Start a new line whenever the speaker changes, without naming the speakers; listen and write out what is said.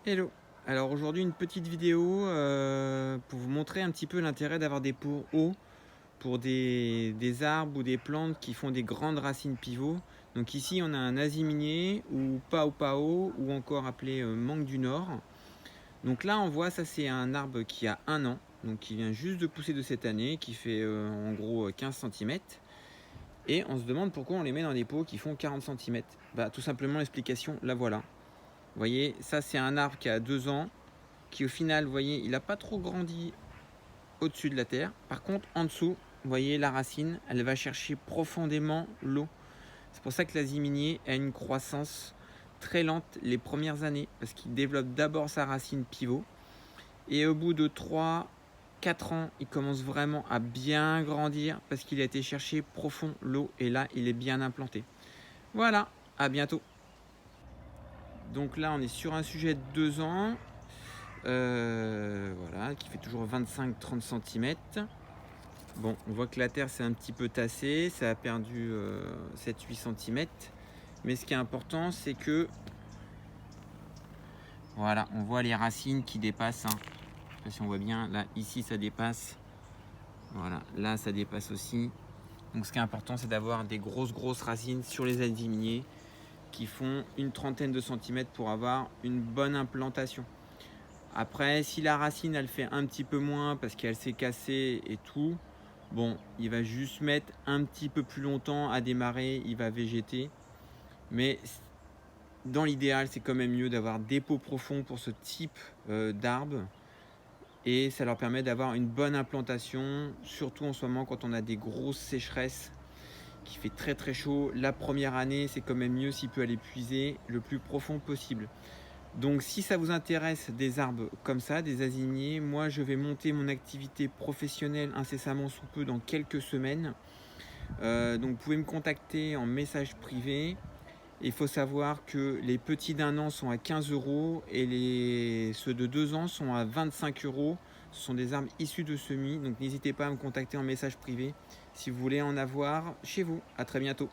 Hello! Alors aujourd'hui une petite vidéo pour vous montrer un petit peu l'intérêt d'avoir des pots hauts pour des arbres ou des plantes qui font des grandes racines pivots. Donc ici on a un asiminier ou pao pao ou encore appelé mangue du Nord. Donc là on voit, ça c'est un arbre qui a 1 an, donc qui vient juste de pousser de cette année, qui fait en gros 15 cm. Et on se demande pourquoi on les met dans des pots qui font 40 cm. Bah tout simplement, l'explication, la voilà. Vous voyez, ça c'est un arbre qui a 2 ans, qui au final, vous voyez, il n'a pas trop grandi au-dessus de la terre. Par contre, en dessous, vous voyez, la racine, elle va chercher profondément l'eau. C'est pour ça que l'aziminier a une croissance très lente les premières années, parce qu'il développe d'abord sa racine pivot. Et au bout de 3-4 ans, il commence vraiment à bien grandir, parce qu'il a été chercher profond l'eau, et là, il est bien implanté. Voilà, à bientôt. Donc là, on est sur un sujet de 2 ans. Voilà, qui fait toujours 25-30 cm. Bon, on voit que la terre s'est un petit peu tassée, ça a perdu 7-8 cm. Mais ce qui est important, c'est que voilà, on voit les racines qui dépassent. Je sais pas si on voit bien, là, ici ça dépasse. Voilà, là ça dépasse aussi. Donc ce qui est important, c'est d'avoir des grosses racines sur les aziminiers qui font une trentaine de centimètres pour avoir une bonne implantation. Après, si la racine elle fait un petit peu moins parce qu'elle s'est cassée et tout, bon, il va juste mettre un petit peu plus longtemps à démarrer, il va végéter. Mais dans l'idéal, c'est quand même mieux d'avoir des pots profonds pour ce type d'arbre. Et ça leur permet d'avoir une bonne implantation, surtout en ce moment quand on a des grosses sécheresses, qui fait très chaud. La première année, c'est quand même mieux s'il peut aller puiser le plus profond possible. Donc si ça vous intéresse des arbres comme ça, des azimiers, moi je vais monter mon activité professionnelle incessamment sous peu dans quelques semaines. Donc vous pouvez me contacter en message privé. Il faut savoir que les petits d'1 an sont à 15 € et ceux de 2 ans sont à 25 €. Ce sont des arbres issus de semis, donc n'hésitez pas à me contacter en message privé si vous voulez en avoir chez vous. À très bientôt.